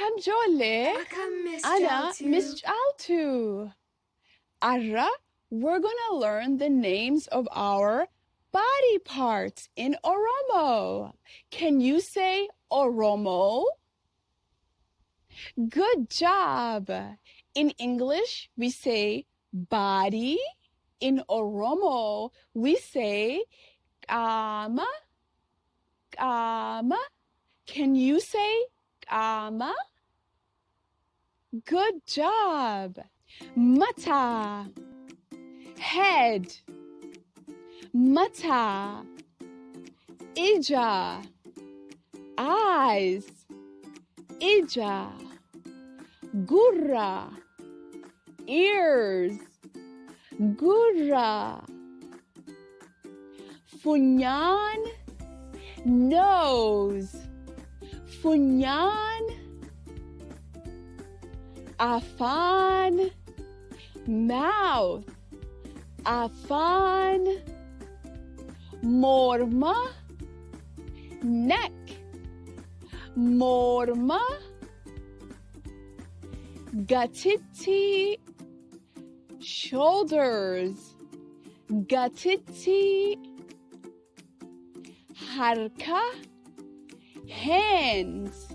Akam Jole. Akam Miss Ana Chaltu. Miss Chaltu. Arra, we're gonna learn the names of our body parts in Oromo. Can you say Oromo? Good job. In English, we say body. In Oromo, we say kama, kama. Can you say kama? Good job. Mata, head. Mata, ija, eyes. Ija, gurra, ears. Gurra. Funyan, nose. Funyan. Afaan, mouth. Afaan. Morma, neck. Morma. Gatiti, shoulders. Gatiti. Harka, hands.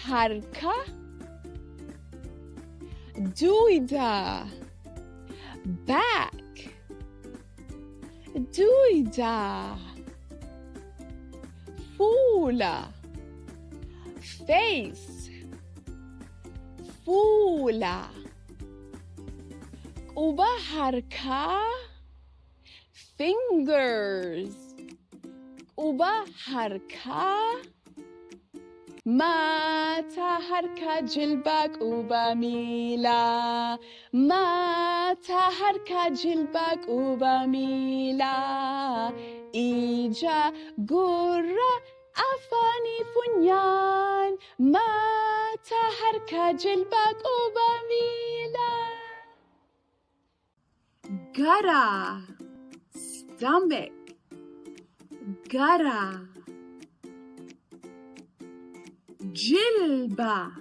Harka. Duida, back. Duida. Fula, face. Fula. Uba harka, fingers. Uba harka. Mata harka jilbak uba mila. Mata harka jilbak uba mila. Ija gurra afani funyan. Mata harka jilbak uba mila. Gara, stomach. Gara. Jilba,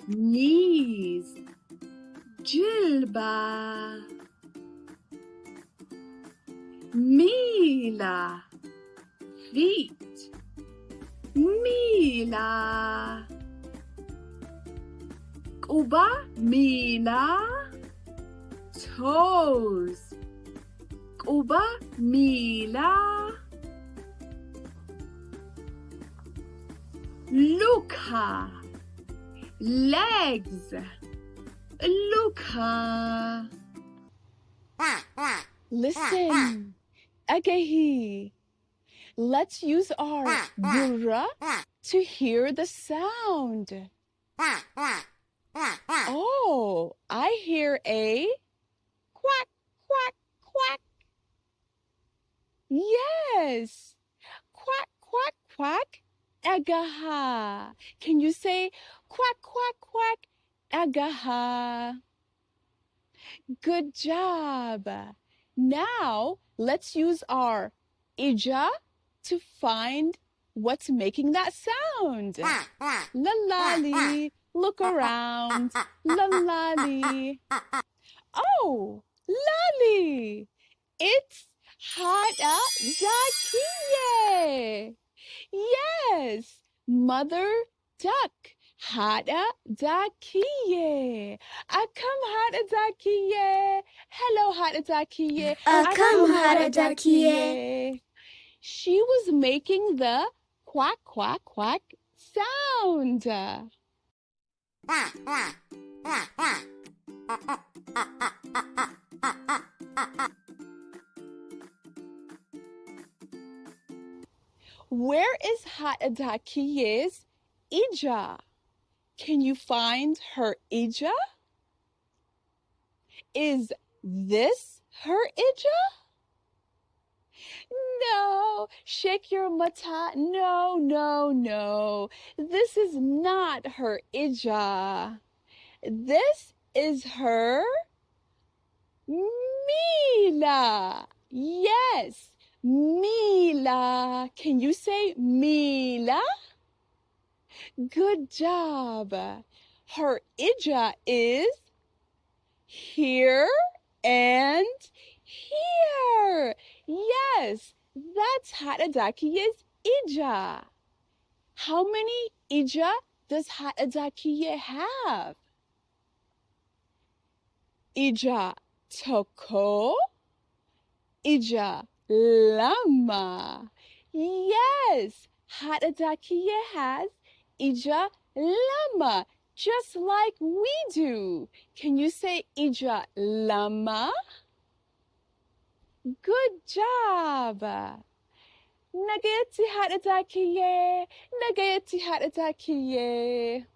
knees. Jilba. Mila, feet. Mila. Uba, mila, toes. Uba, mila. Luka, legs. Luka. Listen, agahi. Let's use our gurra to hear the sound. Oh, I hear a quack, quack, quack. Yes, quack, quack, quack. Agaha. Can you say quack, quack, quack? Agaha. Good job. Now, let's use our ija to find what's making that sound. Lalali, look around. Lalali. Oh, Lali, it's Hada Dakiye. Yes, Mother Duck. Hada Dakiye. Akam Hada Dakiye. Hello, Hada Dakiye. Akam Hada Dakiye. She was making the quack, quack, quack sound. Where is Hatadakiye's ija? Can you find her ija? Is this her ija? No, shake your mata. No, no, no. This is not her ija. This is her Mila. Yes, Mila. Can you say Mila? Good job. Her ija is here and here. Yes, that's Hatadakiye's ija. How many ija does Hatadakiye have? Ija toko, ija lama. Yes, Hatadakiye has ija lama, just like we do. Can you say ija lama? Good job. Nagayati Hatadakiye, nagayati Hatadakiye.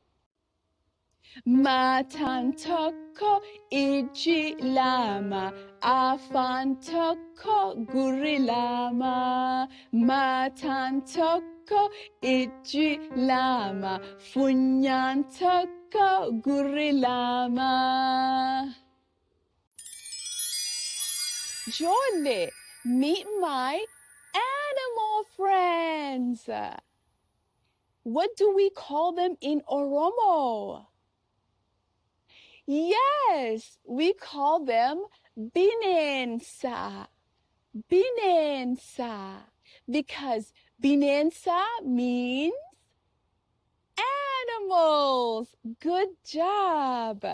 Matan toko iji lama, afan toko guri lama. Matan toko iji lama, funyan toko guri lama. Jordan, meet my animal friends. What do we call them in Oromo? Yes, we call them binensa. Binensa. Because binensa means animals. Good job.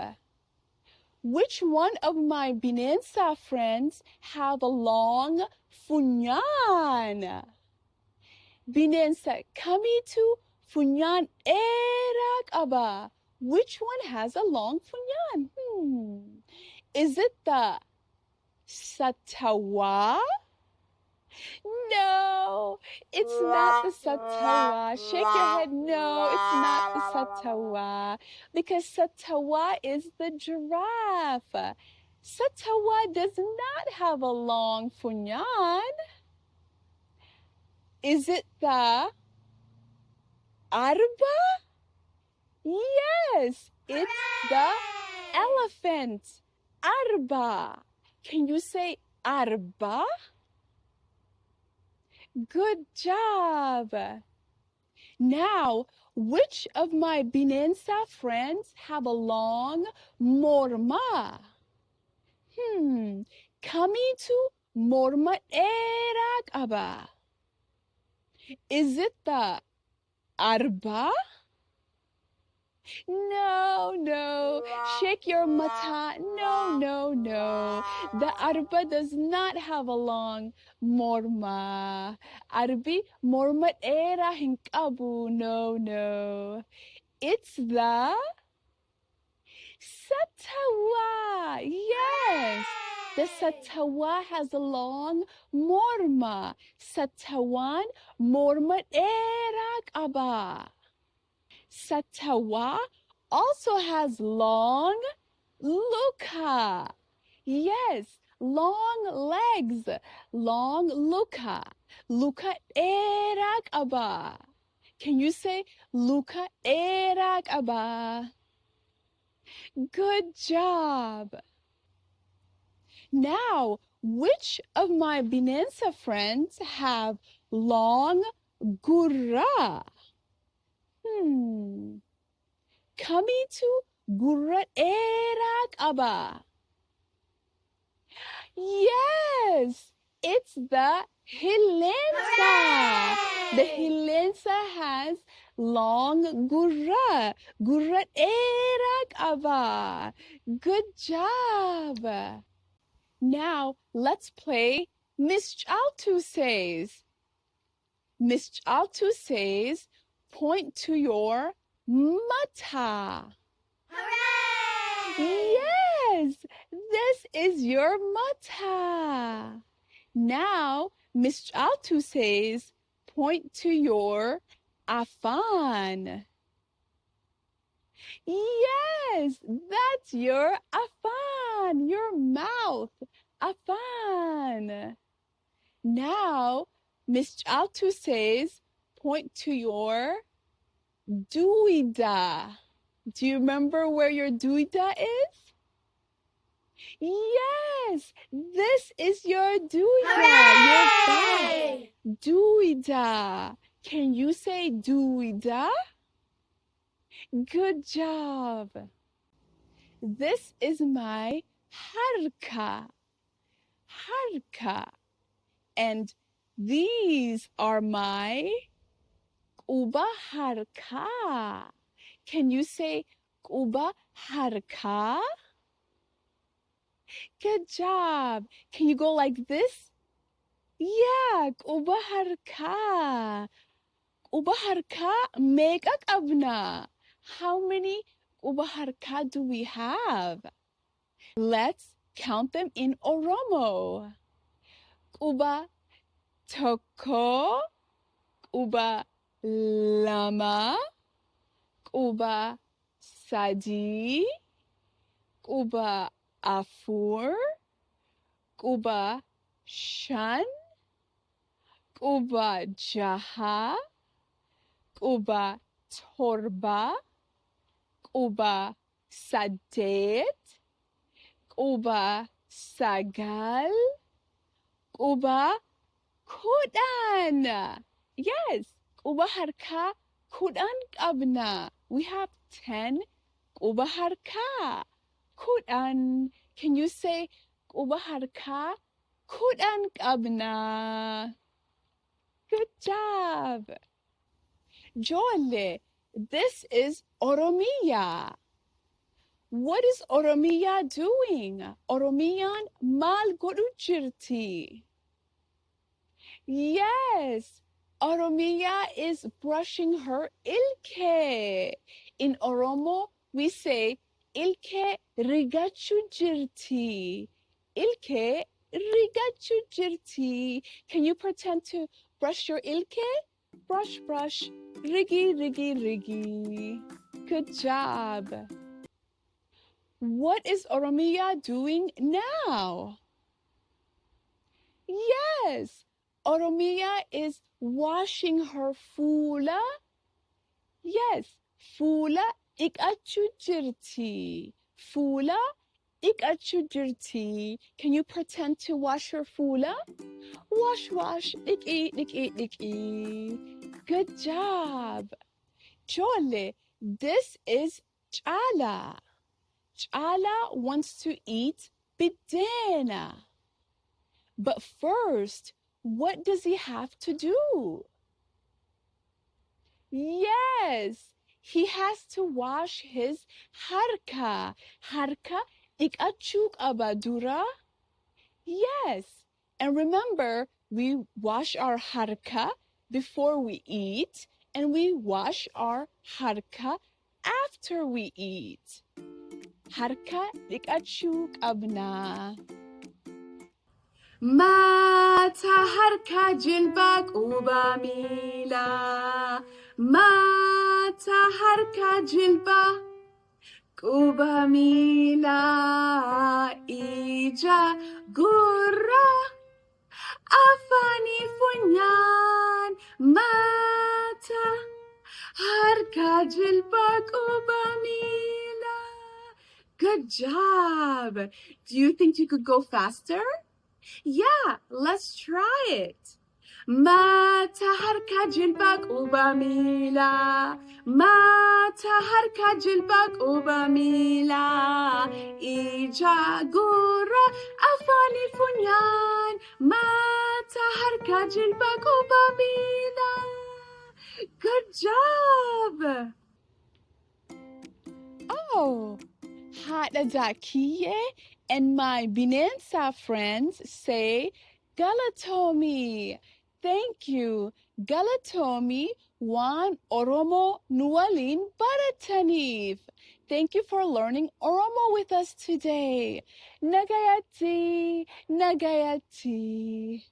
Which one of my binensa friends have a long funyan? Binensa kamitu funyan erak aba. Which one has a long funyan? Is it the satawa? No, it's not the satawa. Shake your head. No, it's not the satawa. Because satawa is the giraffe. Satawa does not have a long funyan. Is it the arba? Yes, it's the elephant. Arba. Can you say arba? Good job. Now, which of my binensa friends have a long morma? Kamitu morma erak aba. Is it the arba? No. Shake your mata. No. The arba does not have a long morma. Arbi mormat era hinkabu. No. It's the satawa. Yes. The satawa has a long morma. Satawan mormat erak aba. Satawa also has long luka. Yes, long legs. Long luka. Luka erak aba. Can you say luka erak aba? Good job. Now, which of my binensa friends have long gurra? Kami to gurra erak aba. Yes, it's the hilensa. The hilensa has long gurra. Gurra erak aba. Good job. Now let's play Miss.Chaltu says. Miss.Chaltu says, point to your mata. Hooray! Yes, this is your mata. Now, Miss.Chaltu says, point to your afaan. Yes, that's your afaan, your mouth. Afaan. Now, Miss.Chaltu says, point to your duida. Do you remember where your duida is? Yes, this is your duida, your back. Hooray! Duida. Can you say duida? Good job. This is my harka. Harka. And these are my quba harka. Can you say quba harka? Good job. Can you go like this? Yeah, quba harka. Quba harka meeqa qabna? How many quba harka do we have? Let's count them in Oromo. Quba tokko, quba lama, quba sadii, quba afur, quba shan, quba jaha, quba torba, quba saddeet, quba sagal, quba kudhan. Yes, quba harka kudhan qabna. We have 10 quba harka. Kudhan. Can you say quba harka kudhan qabna? Good job. Jolle, this is Oromiya. What is Oromiya doing? Oromiyaan maal godhu jirti? Yes, Oromiya is brushing her ilke. In Oromo, we say ilke rigachu jirti. Ilke rigachu jirti. Can you pretend to brush your ilke? Brush, brush, rigi, rigi, rigi. Good job. What is Oromiya doing now? Yes, Oromiya is washing her fuula. Yes, fuula dhiqachuu jirti. Fuula dhiqachuu jirti. Can you pretend to wash your fuula? Wash, wash, dhiqi, dhiqi, dhiqi. Good job. Jolle, this is Chala. Chala wants to eat bidena. But first, what does he have to do? Yes, he has to wash his harka. Harka dhiqachuu qaba dura. Yes, and remember, we wash our harka before we eat, and we wash our harka after we eat. Harka dhiqachuu qabna. Mata harka jilba quba mila. Mata harka jilba quba mila. Ija gurra afani funyan. Mata harka jilba quba mila. Good job. Do you think you could go faster? Yeah, let's try it. Mata harka jilbak ubamila. Mata harka jilbak ubamila. Ija gura afani funyan. Mata harka jilbak ubamila. Good job. Oh, Hada Zakiye and my Binensa friends say Galatomi. Thank you. Galatomi Wan Oromo Nualin Baratanif. Thank you for learning Oromo with us today. Nagayati, Nagayati.